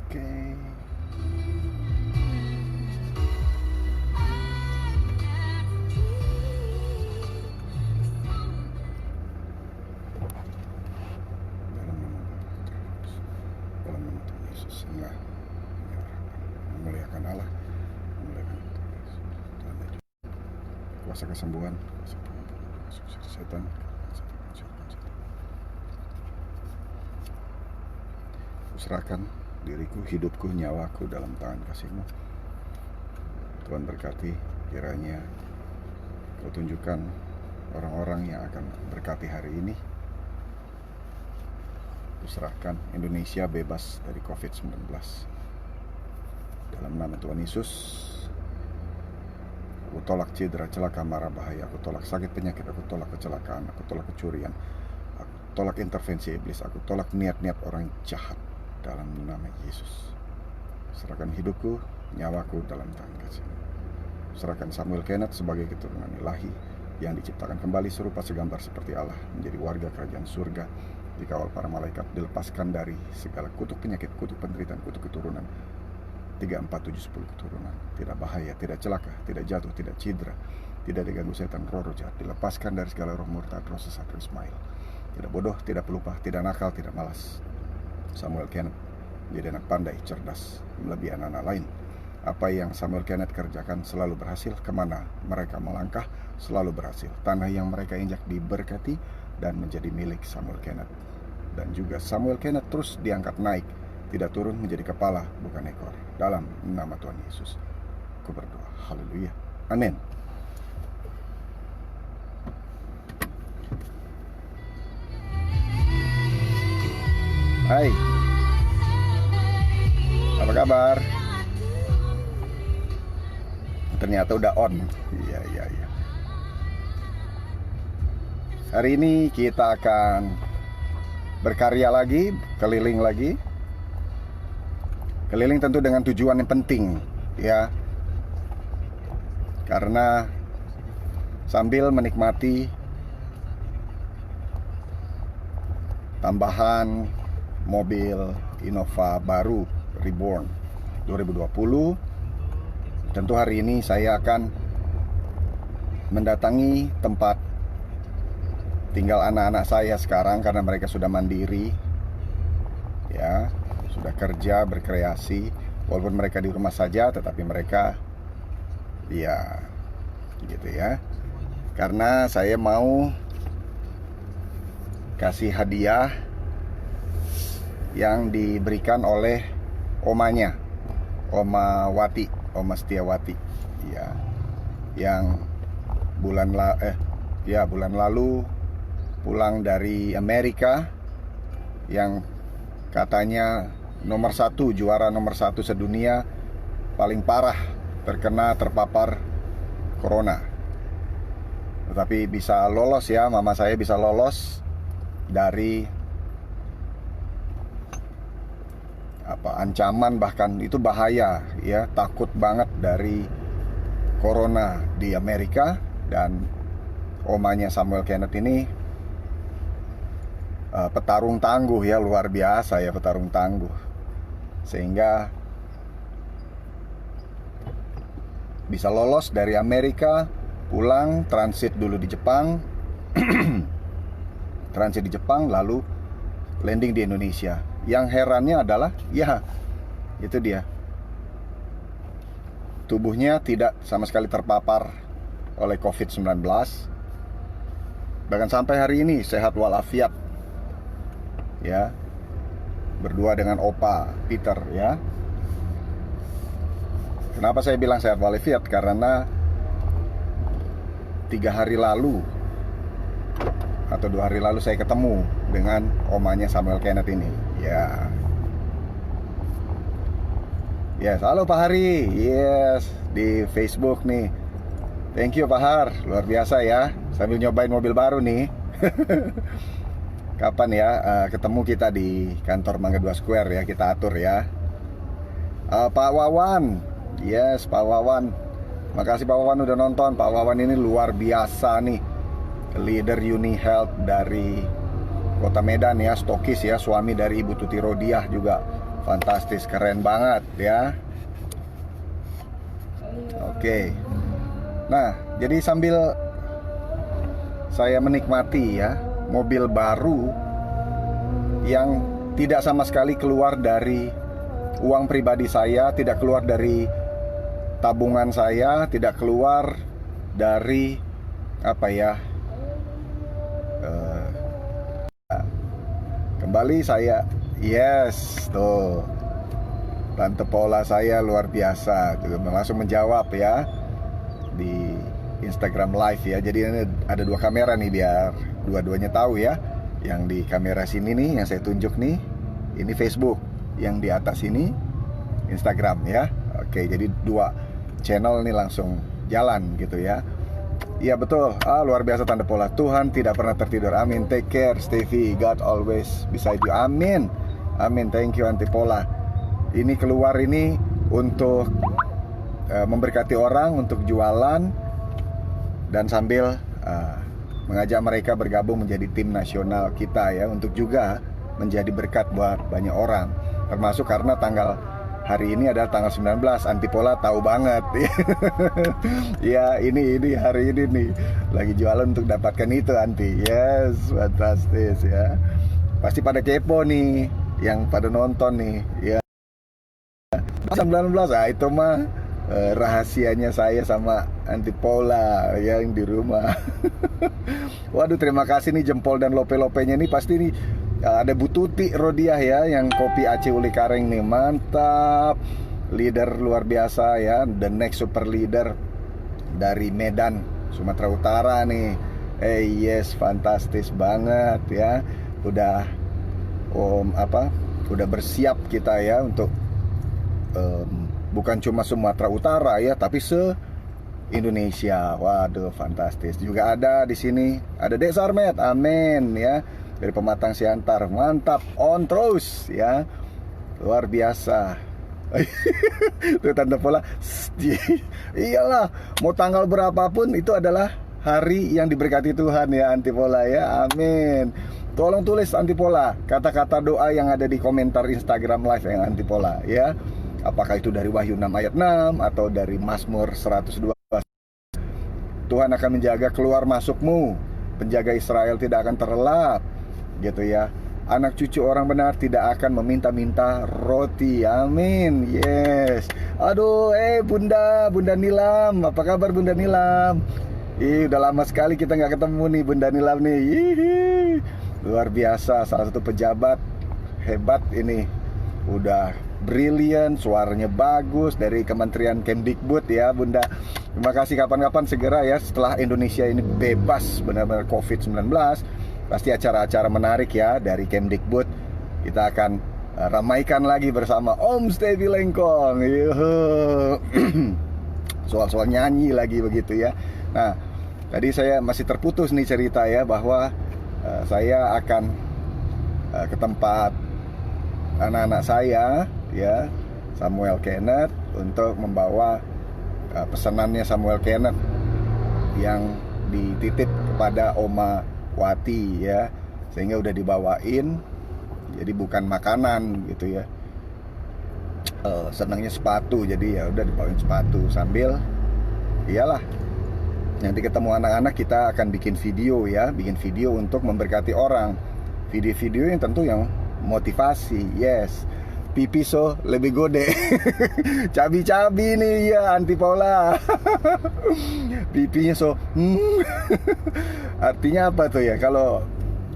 Oke. Dalam nama Tuhan Yesus, inilah memuliakan Allah, memuliakan Tuhan Yesus. Kuasa kesembuhan, setan. Serahkan diriku, hidupku, nyawaku dalam tangan kasih-Mu. Tuhan berkati, kiranya Kau tunjukkan orang-orang yang akan berkati hari ini. Serahkan Indonesia bebas dari COVID-19. Dalam nama Tuhan Yesus, aku tolak cedera, celaka, mara, bahaya. Aku tolak sakit, penyakit. Aku tolak kecelakaan. Aku tolak kecurian. Aku tolak intervensi iblis. Aku tolak niat-niat orang jahat. Dalam nama Yesus, serahkan hidupku, nyawaku dalam tangan kasih-Mu. Serahkan Samuel Kenneth sebagai keturunan ilahi yang diciptakan kembali serupa segambar seperti Allah, menjadi warga kerajaan surga, dikawal para malaikat, dilepaskan dari segala kutuk penyakit, kutuk penderitaan, kutuk keturunan 3, 4, 7, 10 keturunan. Tidak bahaya, tidak celaka, tidak jatuh, tidak cedera, tidak diganggu setan, roh jahat. Dilepaskan dari segala roh murtad, roh sesat, roh Ismail. Tidak bodoh, tidak pelupa, tidak nakal, tidak malas. Samuel Kenneth menjadi anak pandai, cerdas, melebihi anak-anak lain. Apa yang Samuel Kenneth kerjakan selalu berhasil. Kemana mereka melangkah selalu berhasil. Tanah yang mereka injak diberkati dan menjadi milik Samuel Kenneth. Dan juga Samuel Kenneth terus diangkat naik, tidak turun, menjadi kepala bukan ekor. Dalam nama Tuhan Yesus, aku berdoa. Haleluya. Amin. Hai, apa kabar? Ternyata udah on. Iya. Hari ini kita akan berkarya lagi, keliling lagi. Keliling tentu dengan tujuan yang penting, ya. Karena sambil menikmati tambahan mobil Innova baru Reborn 2020. Tentu hari ini saya akan mendatangi tempat tinggal anak-anak saya sekarang, karena mereka sudah mandiri, ya, sudah kerja, berkreasi. Walaupun mereka di rumah saja, tetapi mereka, ya, gitu ya. Karena saya mau kasih hadiah yang diberikan oleh omanya, Oma Wati, Oma Setiawati, ya, yang bulan lalu pulang dari Amerika, yang katanya juara nomor satu sedunia, paling parah terpapar corona. Tetapi bisa lolos, ya, mama saya bisa lolos dari ancaman, bahkan itu bahaya, ya, takut banget dari corona di Amerika. Dan omanya Samuel Kenneth ini petarung tangguh, ya, luar biasa, ya, petarung tangguh, sehingga bisa lolos dari Amerika, pulang, transit dulu di Jepang transit di Jepang, lalu landing di Indonesia. Yang herannya adalah, ya, itu dia, tubuhnya tidak sama sekali terpapar oleh COVID-19. Bahkan sampai hari ini sehat walafiat, ya, berdua dengan Opa Peter, ya. Kenapa saya bilang sehat walafiat? Karena 3 hari lalu atau 2 hari lalu saya ketemu dengan omanya Samuel Kenneth ini, ya. Yes, halo Pak Hari. Yes, di Facebook nih. Thank you Pak Har, luar biasa, ya. Sambil nyobain mobil baru nih. Kapan ya ketemu kita di kantor Mangga 2 Square, ya, kita atur, ya. Pak Wawan. Yes, Pak Wawan. Makasih Pak Wawan udah nonton. Pak Wawan ini luar biasa nih, leader Uni Health dari Kota Medan, ya, stokis, ya, suami dari Ibu Tuti Rodiah juga Fantastis, keren banget ya. Oke. Nah, jadi sambil saya menikmati ya mobil baru yang tidak sama sekali keluar dari uang pribadi saya, tidak keluar dari tabungan saya, tidak keluar dari apa ya, kembali saya, yes, tuh Tante Paula saya luar biasa, langsung menjawab ya di Instagram Live ya. Jadi ini ada dua kamera nih biar dua-duanya tahu ya. Yang di kamera sini nih yang saya tunjuk nih, ini Facebook. Yang di atas ini Instagram ya. Oke, jadi dua channel nih langsung jalan gitu ya. Iya betul, luar biasa Tante Paula. Tuhan tidak pernah tertidur, amin. Take care Stevie, God always beside you, amin. Amin, thank you Tante Paula. Ini keluar ini untuk memberkati orang, untuk jualan, dan sambil mengajak mereka bergabung menjadi tim nasional kita ya, untuk juga menjadi berkat buat banyak orang. Termasuk karena hari ini adalah tanggal 19, Anti Paula tahu banget. Ya, ini hari ini nih lagi jualan untuk dapatkan itu Anti. Yes, fantastis ya. Pasti pada kepo nih, yang pada nonton nih ya. 19, itu mah rahasianya saya sama Anti Paula yang di rumah. Waduh, terima kasih nih jempol dan lope-lopenya nih. Pasti nih ada Bu Tuti Rodiah ya, yang kopi Aceh Uli Kareng nih, mantap. Leader luar biasa ya, the next super leader dari Medan, Sumatera Utara nih. Yes, fantastis banget ya. Udah udah bersiap kita ya untuk bukan cuma Sumatera Utara ya, tapi se-Indonesia. Waduh, fantastis. Juga ada di sini, ada Dek Sarmet, amin ya, dari Pematang Siantar. Mantap, on terus ya. Luar biasa. Tuh Tante Paula. Iyalah, mau tanggal berapapun itu adalah hari yang diberkati Tuhan ya Anti Paula ya, amin. Tolong tulis Anti Paula kata-kata doa yang ada di komentar Instagram Live yang Anti Paula ya. Apakah itu dari Wahyu 6 ayat 6 atau dari Mazmur 102. Tuhan akan menjaga keluar masukmu, penjaga Israel tidak akan terlelap gitu ya. Anak cucu orang benar tidak akan meminta-minta roti, amin. Yes. Aduh, Bunda Nilam, apa kabar Bunda Nilam? Udah lama sekali kita nggak ketemu nih Bunda Nilam nih. Luar biasa, salah satu pejabat hebat ini. Udah brilliant, suaranya bagus, dari Kementerian Kemdikbud ya Bunda. Terima kasih, kapan-kapan segera ya, setelah Indonesia ini bebas benar-benar COVID-19, pasti acara-acara menarik ya dari Kemdikbud kita akan ramaikan lagi bersama Om Stevi Lengkong. Soal-soal nyanyi lagi begitu ya. Nah, tadi saya masih terputus nih cerita ya, bahwa saya akan ke tempat anak-anak saya ya, Samuel Kenneth, untuk membawa pesanannya Samuel Kenneth yang dititip kepada Oma Wati ya, sehingga udah dibawain. Jadi bukan makanan gitu ya. Senangnya sepatu, jadi ya udah dibawain sepatu sambil iyalah. Nanti ketemu anak-anak kita akan bikin video ya, bikin video untuk memberkati orang. Video-video yang tentu yang motivasi, yes. Pipi so lebih gede. Cabi-cabi nih ya Anti Paula. Pipinya so artinya apa tuh ya? Kalau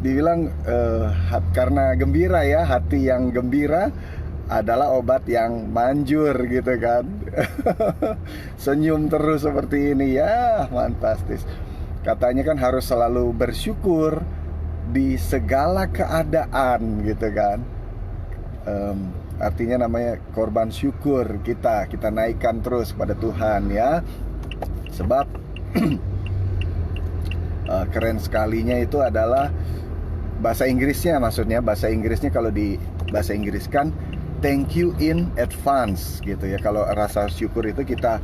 dibilang karena gembira ya, hati yang gembira adalah obat yang manjur gitu kan. Senyum terus seperti ini ya, fantastis. Katanya kan harus selalu bersyukur di segala keadaan gitu kan. Artinya namanya korban syukur, kita naikkan terus pada Tuhan ya. Sebab keren sekalinya itu adalah bahasa Inggrisnya, maksudnya bahasa Inggrisnya, kalau di bahasa Inggris kan thank you in advance gitu ya. Kalau rasa syukur itu kita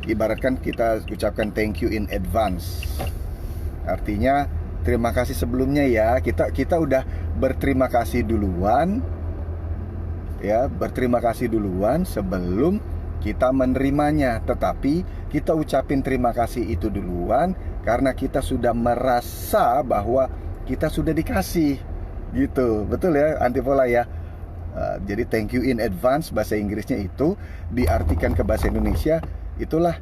ibaratkan kita ucapkan thank you in advance. Artinya terima kasih sebelumnya ya. Kita udah berterima kasih duluan ya, berterima kasih duluan sebelum kita menerimanya. Tetapi kita ucapin terima kasih itu duluan karena kita sudah merasa bahwa kita sudah dikasih, gitu. Betul ya, Antipola ya. Jadi thank you in advance, bahasa Inggrisnya itu diartikan ke bahasa Indonesia, itulah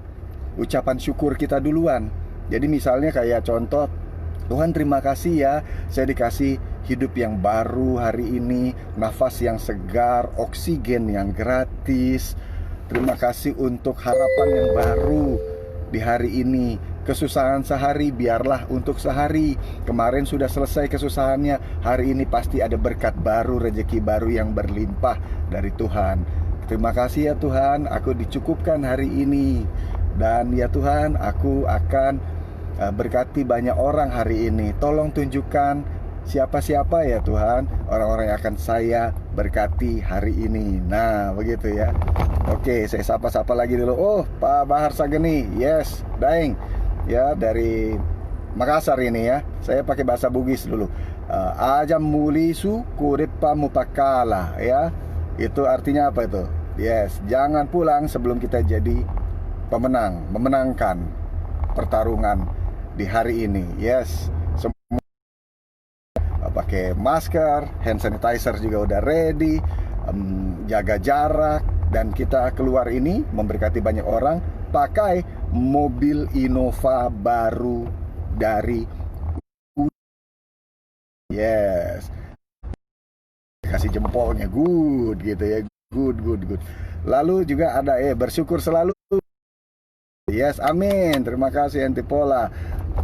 ucapan syukur kita duluan. Jadi misalnya kayak contoh, Tuhan terima kasih ya, saya dikasih hidup yang baru hari ini, nafas yang segar, oksigen yang gratis. Terima kasih untuk harapan yang baru di hari ini. Kesusahan sehari biarlah untuk sehari. Kemarin sudah selesai kesusahannya, hari ini pasti ada berkat baru, rezeki baru yang berlimpah dari Tuhan. Terima kasih ya Tuhan, aku dicukupkan hari ini. Dan ya Tuhan, aku akan berkati banyak orang hari ini. Tolong tunjukkan siapa-siapa ya Tuhan, orang-orang yang akan saya berkati hari ini. Nah, begitu ya. Oke, saya sapa-sapa lagi dulu. Oh, Pak Bahar Sageni. Yes, daeng. Ya, dari Makassar ini ya. Saya pakai bahasa Bugis dulu. Ajam mulisu kurepa mupakala ya. Itu artinya apa itu? Yes, jangan pulang sebelum kita jadi pemenang, memenangkan pertarungan di hari ini. Yes, semua pakai masker, hand sanitizer juga udah ready, jaga jarak, dan kita keluar ini memberkati banyak orang pakai mobil Innova baru dari yes, kasih jempolnya good gitu ya, good. Lalu juga ada bersyukur selalu. Yes, amin. Terima kasih Antipola.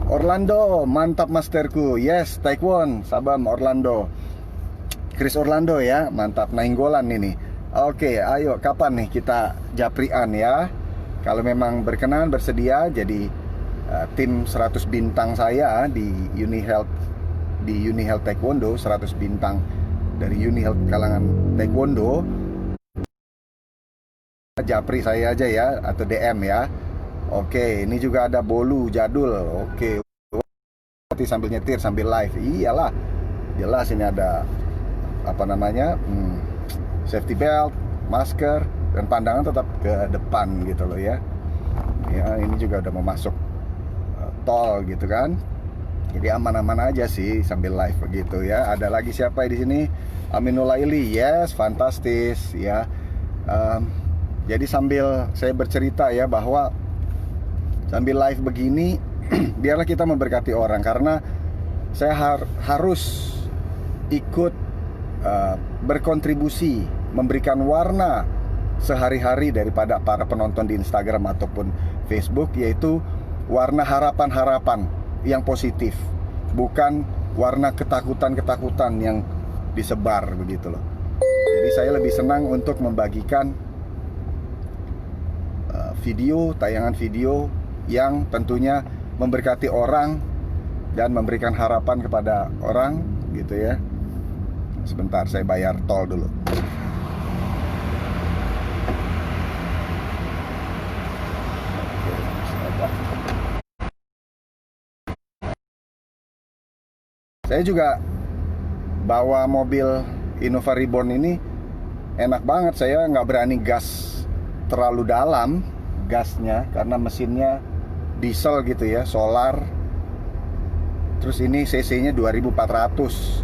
Orlando, mantap masterku. Yes, Taekwon, Sabam Orlando. Chris Orlando ya, mantap nainggolan ini. Oke, ayo kapan nih kita japrian ya? Kalau memang berkenan, bersedia jadi tim 100 bintang saya di UniHealth, Taekwondo, 100 bintang dari UniHealth kalangan Taekwondo. Japri saya aja ya, atau DM ya. Oke, ini juga ada Bolu Jadul. Oke, sambil nyetir, sambil live. Iyalah, jelas ini ada apa namanya, safety belt, masker, dan pandangan tetap ke depan gitu loh ya. Ya, ini juga udah mau masuk tol gitu kan. Jadi aman-aman aja sih sambil live begitu ya. Ada lagi siapa di sini? Aminulaili, yes, fantastis ya. Jadi sambil saya bercerita ya bahwa sambil live begini biarlah kita memberkati orang, karena saya harus ikut berkontribusi, memberikan warna sehari-hari daripada para penonton di Instagram ataupun Facebook, yaitu warna harapan-harapan yang positif, bukan warna ketakutan-ketakutan yang disebar begitu loh. Jadi saya lebih senang untuk membagikan video, tayangan video yang tentunya memberkati orang dan memberikan harapan kepada orang gitu ya. Sebentar, saya bayar tol dulu. Saya juga bawa mobil Innova Reborn ini enak banget. Saya nggak berani gas terlalu dalam gasnya karena mesinnya diesel gitu ya, solar. Terus ini cc-nya 2400.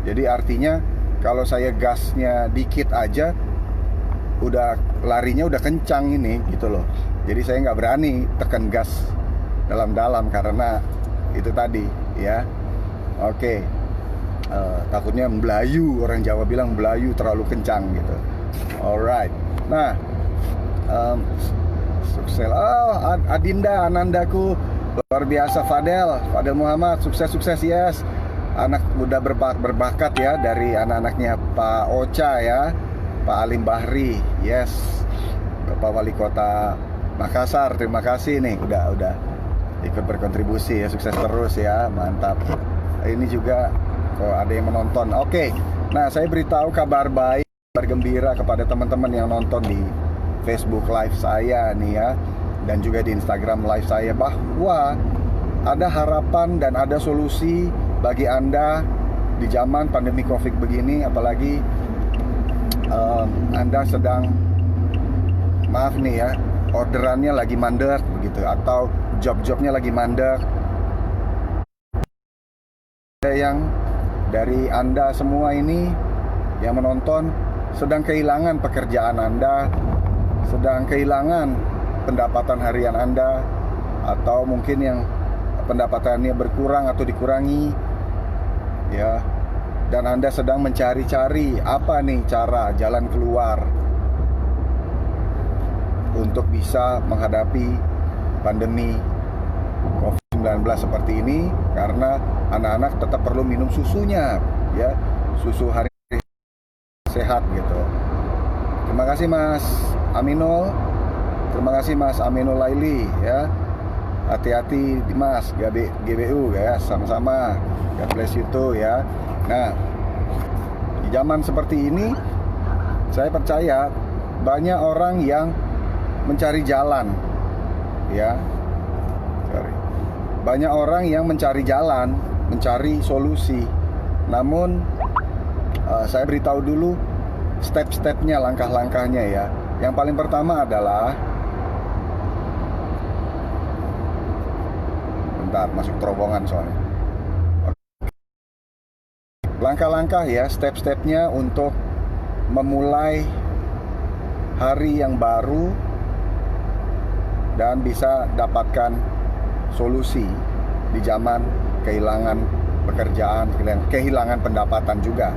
Jadi artinya kalau saya gasnya dikit aja udah larinya udah kencang ini gitu loh. Jadi saya nggak berani tekan gas dalam-dalam karena itu tadi ya. Oke, takutnya Melayu, orang Jawa bilang Melayu terlalu kencang gitu. Alright, nah sukses. Adinda, Anandaku, luar biasa. Fadel Muhammad, sukses yes. Anak muda berbakat ya, dari anak-anaknya Pak Ocha ya, Pak Alim Bahri, yes. Bapak Wali Kota Makassar, terima kasih nih udah ikut berkontribusi ya, sukses terus ya, mantap. Ini juga ada yang menonton. Oke, nah saya beritahu kabar baik, kabar gembira kepada teman-teman yang nonton di Facebook Live saya nih ya, dan juga di Instagram Live saya, bahwa ada harapan dan ada solusi bagi Anda di zaman pandemi Covid begini. Apalagi Anda sedang, maaf nih ya, orderannya lagi mandek begitu, atau job-jobnya lagi mandek. Yang dari Anda semua ini yang menonton sedang kehilangan pekerjaan Anda, sedang kehilangan pendapatan harian Anda, atau mungkin yang pendapatannya berkurang atau dikurangi, ya, dan Anda sedang mencari-cari apa nih cara jalan keluar untuk bisa menghadapi pandemi COVID-19 seperti ini, karena anak-anak tetap perlu minum susunya, ya, susu hari sehat gitu. Terima kasih Mas Aminul, terima kasih Mas Aminul Laili, ya. Hati-hati Mas GBU, ya, sama-sama. God bless you too, ya. Nah, di zaman seperti ini, saya percaya banyak orang yang mencari jalan, ya. Banyak orang yang mencari jalan, mencari solusi. Namun saya beritahu dulu step-stepnya, langkah-langkahnya, ya. Yang paling pertama adalah, bentar, masuk terowongan soalnya. Langkah-langkah, ya, step-stepnya untuk memulai hari yang baru dan bisa dapatkan solusi di zaman kehilangan pekerjaan, kehilangan pendapatan juga.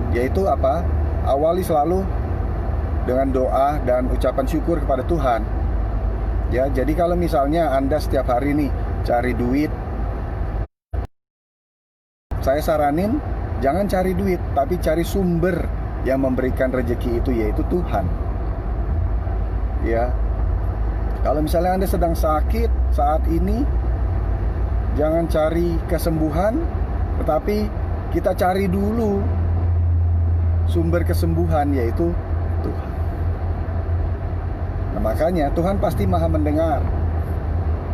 Yaitu apa? Awali selalu dengan doa dan ucapan syukur kepada Tuhan. Ya, jadi kalau misalnya Anda setiap hari nih cari duit, saya saranin jangan cari duit, tapi cari sumber yang memberikan rezeki itu, yaitu Tuhan. Ya. Kalau misalnya Anda sedang sakit saat ini, jangan cari kesembuhan, tetapi kita cari dulu sumber kesembuhan, yaitu Tuhan. Nah, makanya Tuhan pasti maha mendengar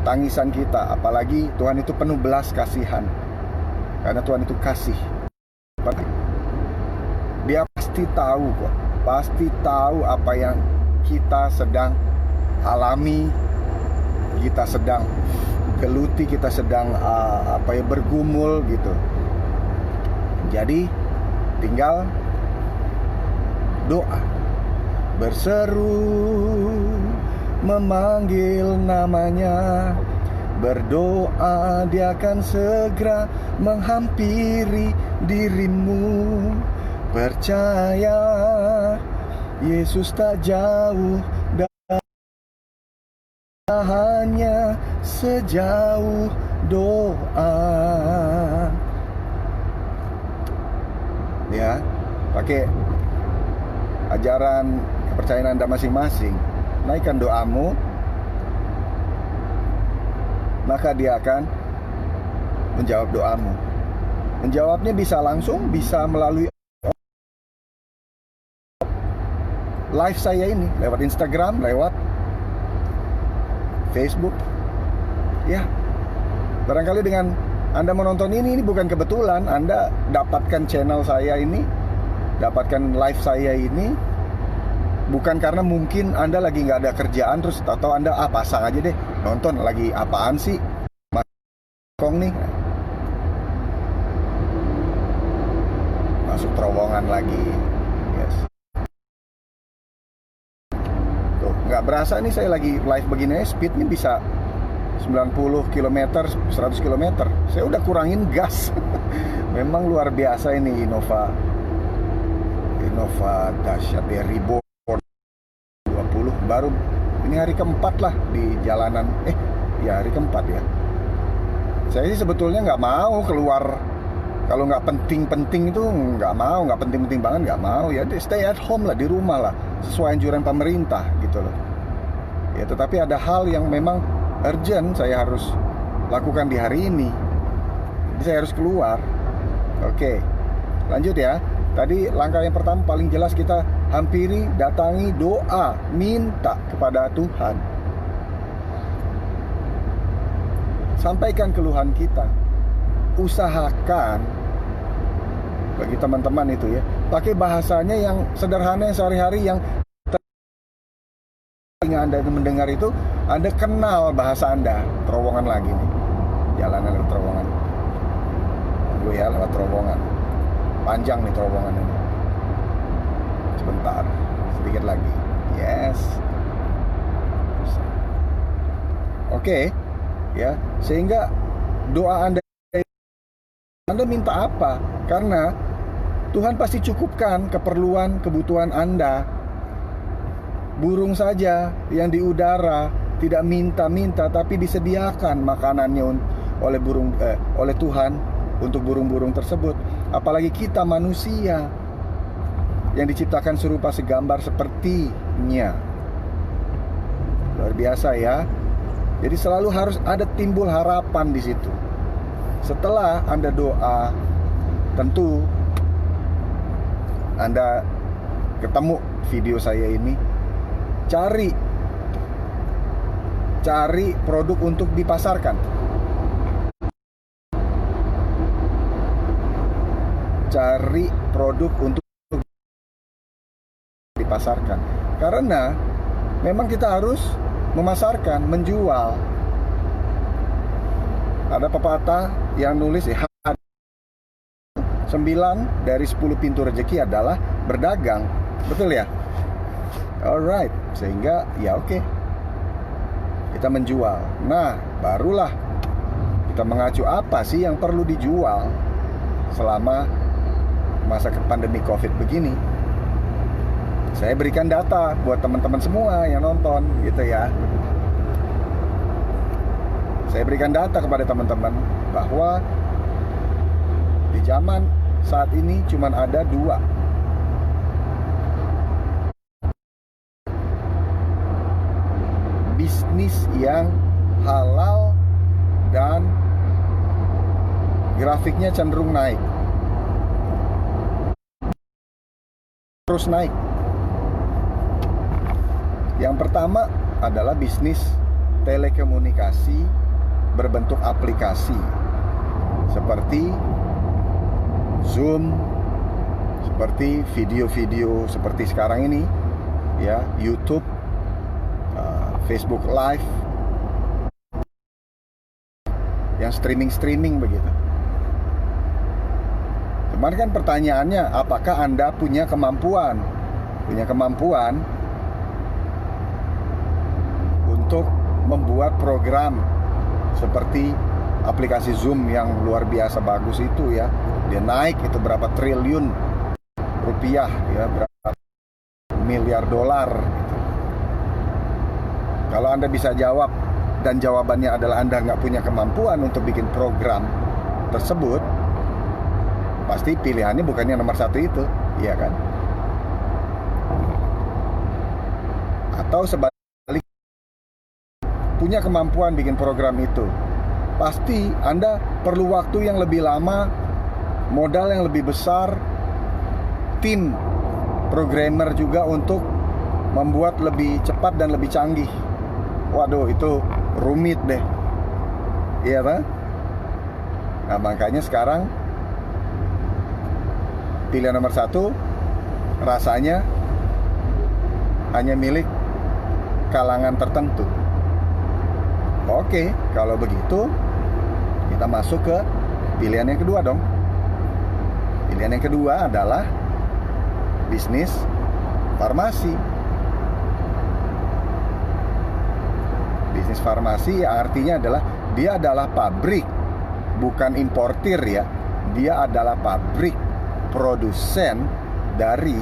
tangisan kita. Apalagi Tuhan itu penuh belas kasihan, karena Tuhan itu kasih. Dia pasti tahu kok, pasti tahu apa yang kita sedang alami, kita sedang geluti, kita sedang bergumul gitu. Jadi tinggal doa, berseru memanggil namanya, berdoa dia akan segera menghampiri dirimu. Percaya Yesus tak jauh, hanya sejauh doa. Ya, pakai ajaran kepercayaan Anda masing-masing, naikkan doamu, maka dia akan menjawab doamu. Menjawabnya bisa langsung, bisa melalui live saya ini, lewat Instagram, lewat Facebook. Ya, barangkali dengan Anda menonton ini bukan kebetulan. Anda dapatkan channel saya ini, dapatkan live saya ini, bukan karena mungkin Anda lagi nggak ada kerjaan, terus atau Anda pasang aja deh nonton, lagi apaan sih Mas Kong nih, masuk terowongan lagi. Yes. Tuh, nggak berasa nih saya lagi live begini, speednya bisa 90 km, 100 km. Saya udah kurangin gas. Memang luar biasa ini Innova dahsyat ya, Reborn 20. Baru ini hari keempat lah di jalanan. Ya hari keempat ya. Saya sih sebetulnya nggak mau keluar. Kalau nggak penting-penting itu nggak mau, nggak penting-penting banget nggak mau. Ya stay at home lah, di rumah lah, sesuai anjuran pemerintah gitu loh. Ya tetapi ada hal yang memang urgent saya harus lakukan di hari ini. Jadi saya harus keluar. Oke, lanjut ya. Tadi langkah yang pertama paling jelas, kita hampiri, datangi, doa, minta kepada Tuhan. Sampaikan keluhan kita. Usahakan, bagi teman-teman itu ya, pakai bahasanya yang sederhana, yang sehari-hari, yang Anda itu mendengar itu, Anda kenal bahasa Anda. Terowongan lagi nih, jalanan lewat terowongan. Tunggu ya, lewat terowongan. Panjang nih terowongan ini. Sebentar, sedikit lagi. Yes. Oke, ya. Sehingga doa Anda minta apa? Karena Tuhan pasti cukupkan keperluan, kebutuhan Anda. Burung saja yang di udara tidak minta-minta, tapi disediakan makanannya oleh Tuhan untuk burung-burung tersebut. Apalagi kita manusia yang diciptakan serupa segambar sepertinya. Luar biasa ya. Jadi selalu harus ada timbul harapan di situ. Setelah Anda doa, tentu Anda ketemu video saya ini, cari produk untuk dipasarkan. Cari produk untuk dipasarkan. Karena memang kita harus memasarkan, menjual. Ada pepatah yang nulis 9 dari 10 pintu rezeki adalah berdagang. Betul ya? Alright, sehingga ya oke, kita menjual. Nah, barulah kita mengacu apa sih yang perlu dijual selama masa pandemi COVID begini. Saya berikan data buat teman-teman semua yang nonton gitu ya. Saya berikan data kepada teman-teman bahwa di zaman saat ini cuma ada 2 bisnis yang halal dan grafiknya cenderung naik, terus naik. Yang pertama adalah bisnis telekomunikasi berbentuk aplikasi seperti Zoom, seperti video-video seperti sekarang ini ya, YouTube, Facebook Live, yang streaming begitu. Cuman kan pertanyaannya, apakah Anda punya kemampuan untuk membuat program seperti aplikasi Zoom yang luar biasa bagus itu ya. Dia naik itu berapa triliun rupiah ya, berapa miliar dolar gitu. Kalau Anda bisa jawab dan jawabannya adalah Anda nggak punya kemampuan untuk bikin program tersebut, pasti pilihannya bukannya nomor 1 itu, iya kan? Atau sebaliknya, punya kemampuan bikin program itu, pasti Anda perlu waktu yang lebih lama, modal yang lebih besar, tim programmer juga untuk membuat lebih cepat dan lebih canggih. Waduh, itu rumit deh, iya kan? Nah, makanya sekarang pilihan nomor 1 rasanya hanya milik kalangan tertentu. Oke, kalau begitu kita masuk ke pilihan yang kedua dong. Pilihan yang kedua adalah bisnis farmasi. Bisnis farmasi artinya adalah dia adalah pabrik, bukan importir ya. Dia adalah pabrik produsen dari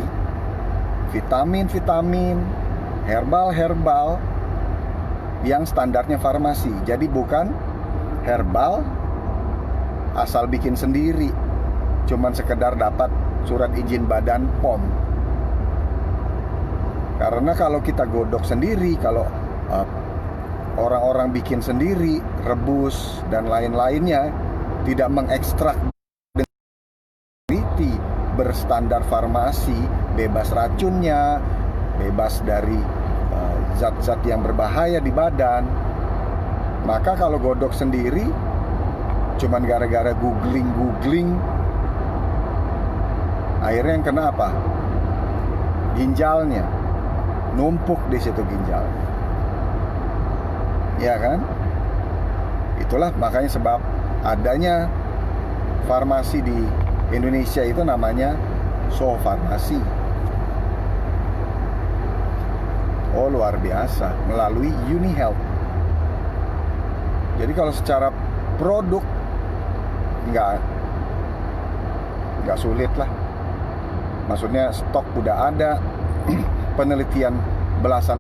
vitamin-vitamin, herbal-herbal yang standarnya farmasi. Jadi bukan herbal asal bikin sendiri, cuman sekedar dapat surat izin badan POM. Karena kalau kita godok sendiri, kalau orang-orang bikin sendiri, rebus dan lain-lainnya, tidak mengekstrak berstandar farmasi, bebas racunnya, bebas dari zat-zat yang berbahaya di badan, maka kalau godok sendiri cuman gara-gara googling Akhirnya yang kena apa? Ginjalnya. Numpuk di situ ginjalnya. Ya kan? Itulah makanya sebab adanya farmasi di Indonesia itu namanya Soho Farmasi. Oh, luar biasa, melalui UniHealth. Jadi kalau secara produk nggak sulit lah. Maksudnya stok udah ada, penelitian belasan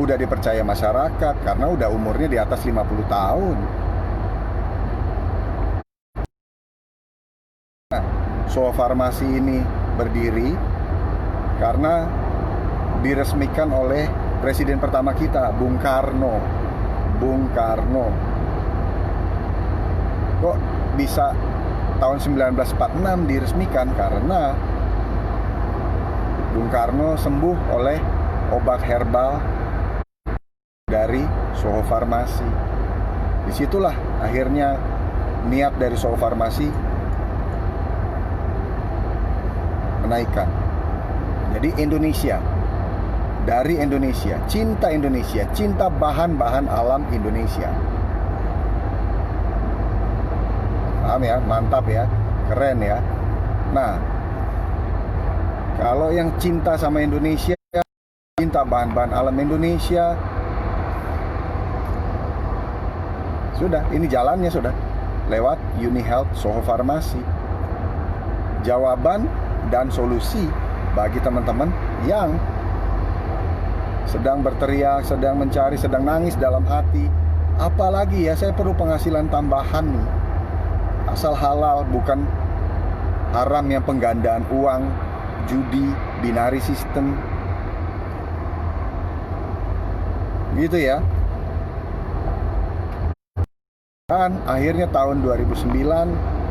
udah dipercaya masyarakat karena udah umurnya di atas 50 tahun. Nah, Soho Farmasi ini berdiri karena diresmikan oleh presiden pertama kita, Bung Karno. Kok bisa tahun 1946 diresmikan? Karena Bung Karno sembuh oleh obat herbal dari Soho Farmasi. Disitulah akhirnya niat dari Soho Farmasi menaikkan. Jadi dari Indonesia, cinta bahan-bahan alam Indonesia. Paham ya? Mantap ya, keren ya. Nah, kalau yang cinta sama Indonesia, cinta bahan-bahan alam Indonesia, sudah, ini jalannya sudah lewat UniHealth Soho Farmasi. Jawaban dan solusi bagi teman-teman yang sedang berteriak, sedang mencari, sedang nangis dalam hati. Apalagi ya, saya perlu penghasilan tambahan nih. Asal halal, bukan haram yang penggandaan uang, judi, binary system. Gitu ya. Dan akhirnya tahun 2009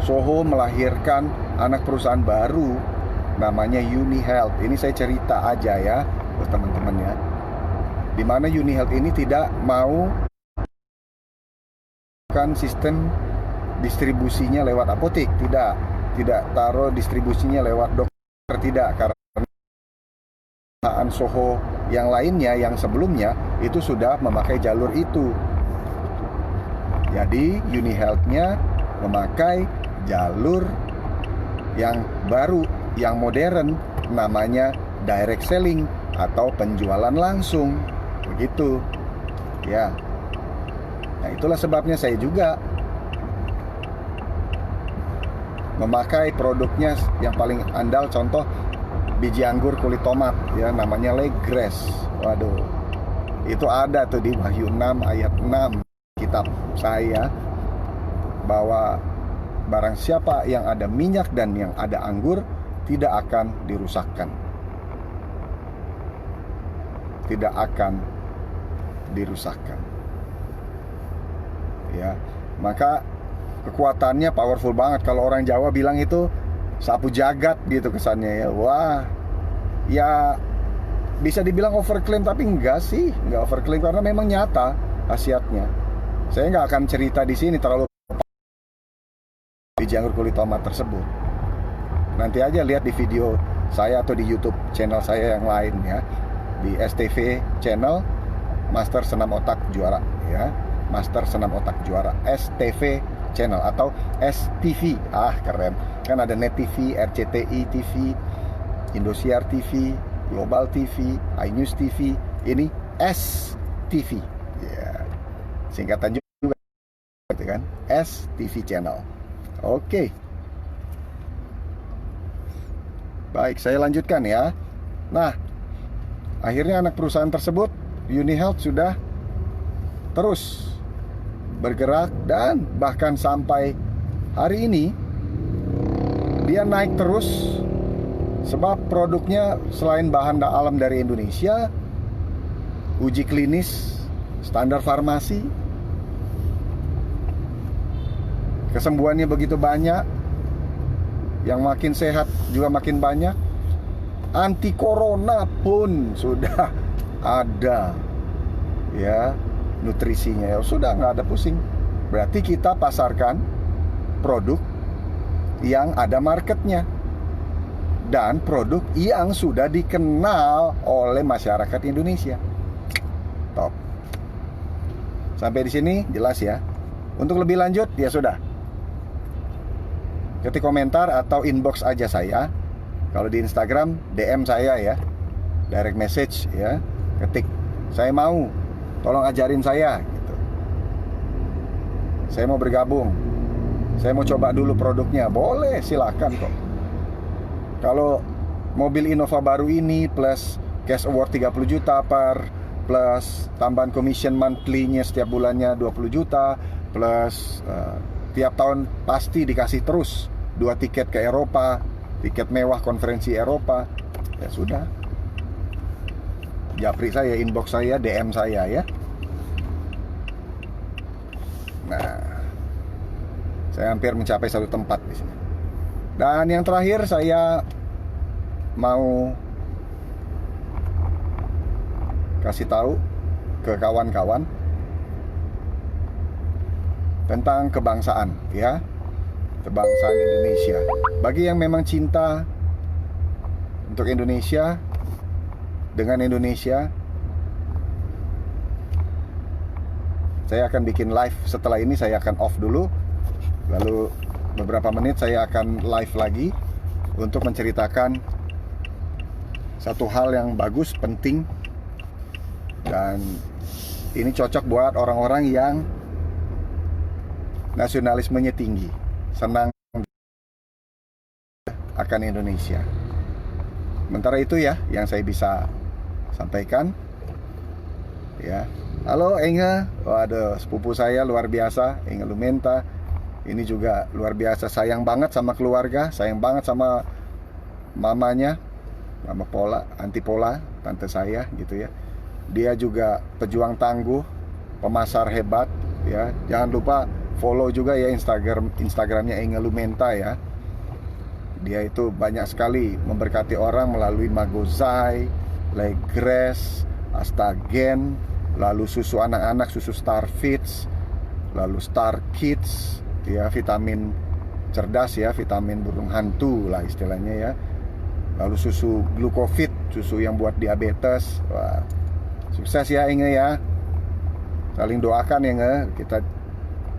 Soho melahirkan anak perusahaan baru namanya UniHealth. Ini saya cerita aja ya buat teman-teman ya. Dimana UniHealth ini tidak mau kan sistem distribusinya lewat apotek, tidak taruh distribusinya lewat dokter, tidak, karena perusahaan Soho yang lainnya yang sebelumnya itu sudah memakai jalur itu. Jadi UniHealth-nya memakai jalur yang baru, yang modern, namanya direct selling atau penjualan langsung, begitu ya. Nah, itulah sebabnya saya juga memakai produknya yang paling andal, contoh biji anggur kulit tomat ya, namanya Legres. Waduh, itu ada tuh di Wahyu 6 ayat 6 kitab saya, bahwa barang siapa yang ada minyak dan yang ada anggur tidak akan dirusakkan. Tidak akan dirusakkan. Ya, maka kekuatannya powerful banget. Kalau orang Jawa bilang itu sapu jagat gitu kesannya ya. Wah, ya bisa dibilang overclaim, tapi enggak sih, enggak overclaim karena memang nyata khasiatnya. Saya nggak akan cerita di sini terlalu biji anggur kulit tomat tersebut. Nanti aja lihat di video saya atau di YouTube channel saya yang lain ya, di STV channel Master Senam Otak Juara ya, Master Senam Otak Juara, STV channel atau STV. Ah, keren. Kan ada Net TV, RCTI TV, Indosiar TV, Global TV, iNews TV. Ini STV. Ya. Singkatan juga kan, STV channel. Oke. Baik, saya lanjutkan ya. Nah, akhirnya anak perusahaan tersebut, UniHealth, sudah terus bergerak dan bahkan sampai hari ini dia naik terus, sebab produknya selain bahan alam dari Indonesia, uji klinis standar farmasi, kesembuhannya begitu banyak, yang makin sehat juga makin banyak, anti corona pun sudah ada ya, nutrisinya ya sudah nggak ada pusing. Berarti kita pasarkan produk yang ada marketnya dan produk yang sudah dikenal oleh masyarakat Indonesia. Top. Sampai di sini jelas ya. Untuk lebih lanjut ya sudah, ketik komentar atau inbox aja saya. Kalau di Instagram DM saya ya, direct message ya, ketik saya mau, tolong ajarin saya gitu. Saya mau bergabung, saya mau coba dulu produknya, boleh, silakan kok. Kalau mobil Innova baru ini plus cash award 30 juta plus tambahan commission monthly-nya setiap bulannya 20 juta plus tiap tahun pasti dikasih terus 2 tiket ke Eropa, tiket mewah konferensi Eropa. Ya sudah, japri saya, inbox saya, DM saya ya. Nah, saya hampir mencapai satu tempat di sini. Dan yang terakhir saya mau kasih tahu ke kawan-kawan tentang kebangsaan ya, kebangsaan Indonesia. Bagi yang memang cinta untuk Indonesia, dengan Indonesia, saya akan bikin live. Setelah ini saya akan off dulu, lalu beberapa menit saya akan live lagi untuk menceritakan satu hal yang bagus, penting, dan ini cocok buat orang-orang yang nasionalismenya tinggi, senang akan Indonesia. Sementara itu ya yang saya bisa sampaikan ya. Halo Enga, waduh sepupu saya luar biasa, Enga Lumenta. Ini juga luar biasa, sayang banget sama keluarga, sayang banget sama mamanya, Mama Pola, Anti Pola, tante saya gitu ya. Dia juga pejuang tangguh, pemasar hebat ya. Jangan lupa follow juga ya Instagramnya Enga Lumenta ya. Dia itu banyak sekali memberkati orang melalui Magozai, Legres, Astagen, lalu susu anak-anak, susu Starfits, lalu Star Kids ya, vitamin cerdas ya, vitamin burung hantu lah istilahnya ya. Lalu susu Glucofit, susu yang buat diabetes. Wah, sukses ya Inge ya. Saling doakan ya Inge. Kita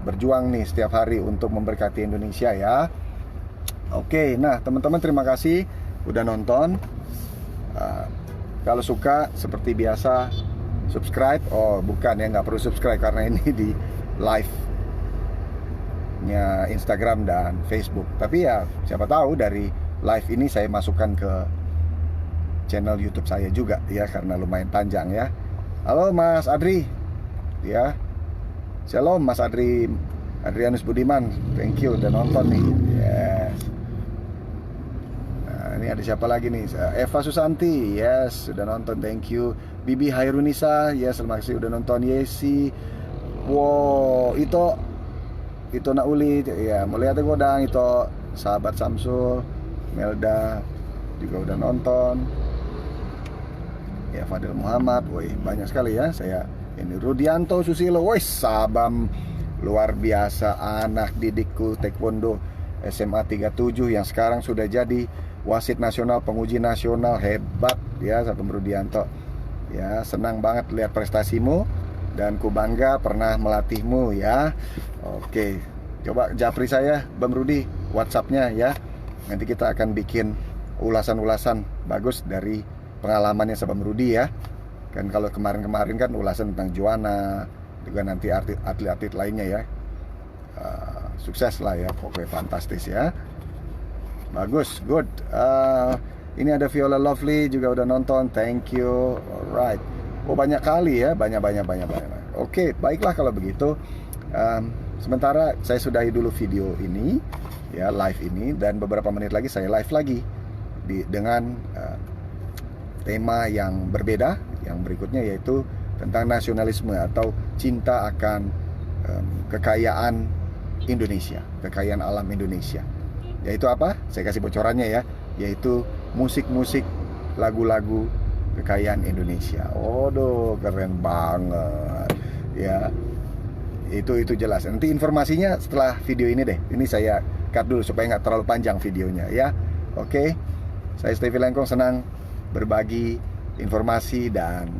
berjuang nih setiap hari untuk memberkati Indonesia ya. Oke, nah teman-teman terima kasih udah nonton. Kalau suka seperti biasa subscribe. Oh bukan ya, nggak perlu subscribe karena ini di live nya Instagram dan Facebook. Tapi ya siapa tahu dari live ini saya masukkan ke channel YouTube saya juga ya, karena lumayan panjang ya. Halo Mas Adri ya. Shalom Mas Adri, Adrianus Budiman. Thank you udah nonton nih. Yes. Nah, ini ada siapa lagi nih? Eva Susanti. Yes, sudah nonton. Thank you. Bibi Hairunisa. Yes, terima kasih udah nonton. Yesi. Wow, itu nak uli ya, melihat godang itu sahabat Samsul, Melda juga udah nonton ya, Fadil Muhammad, woi banyak sekali ya. Saya ini Rudianto Susilo, woi sabam luar biasa, anak didikku taekwondo SMA 37 yang sekarang sudah jadi wasit nasional, penguji nasional, hebat ya Sabam Rudianto ya. Senang banget lihat prestasimu dan ku bangga pernah melatihmu ya. Oke, coba japri saya Bang Rudi WhatsAppnya ya. Nanti kita akan bikin ulasan-ulasan bagus dari pengalamannya Sabam Rudi ya. Kan kalau kemarin-kemarin kan ulasan tentang Juana, juga nanti atlet-atlet lainnya ya. Sukses lah ya, pokoknya fantastis ya. Bagus, good. Ini ada Viola Lovely juga udah nonton, thank you. Alright. Oh banyak kali ya, banyak. Oke, baiklah kalau begitu. Sementara saya sudahi dulu video ini, ya live ini, dan beberapa menit lagi saya live lagi dengan tema yang berbeda, yang berikutnya yaitu tentang nasionalisme atau cinta akan kekayaan Indonesia, kekayaan alam Indonesia. Yaitu apa? Saya kasih bocorannya ya, yaitu musik-musik, lagu-lagu kekayaan Indonesia. Waduh, keren banget ya. Itu jelas. Nanti informasinya setelah video ini deh. Ini saya cut dulu supaya nggak terlalu panjang videonya ya. Oke, saya Stevie Lengkong, senang berbagi informasi dan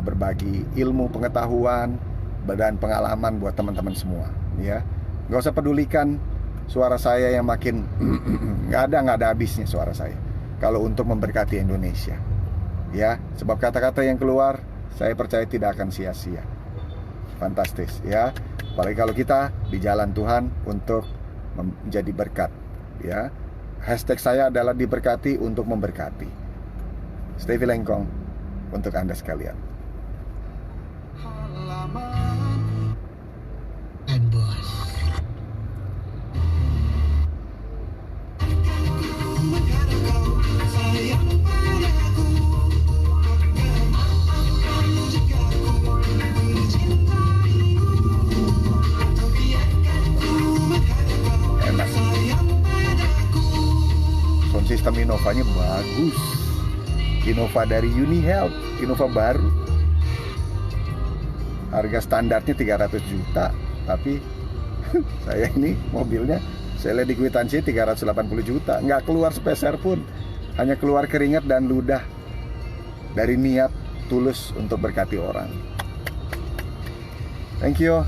berbagi ilmu, pengetahuan dan pengalaman buat teman-teman semua ya. Nggak usah pedulikan suara saya yang makin nggak ada habisnya suara saya kalau untuk memberkati Indonesia ya, sebab kata-kata yang keluar saya percaya tidak akan sia-sia. Fantastis ya, apalagi kalau kita di jalan Tuhan untuk menjadi berkat ya. Hashtag saya adalah diberkati untuk memberkati. Stevie Lengkong untuk Anda sekalian. And boss. Enak. Sound system Innovanya bagus. Innova dari UniHealth, Innova baru. Harga standarnya 300 juta, tapi saya ini mobilnya saya lihat di kwitansi 380 juta, nggak keluar sepeser pun, hanya keluar keringat dan ludah dari niat tulus untuk berkati orang. Thank you.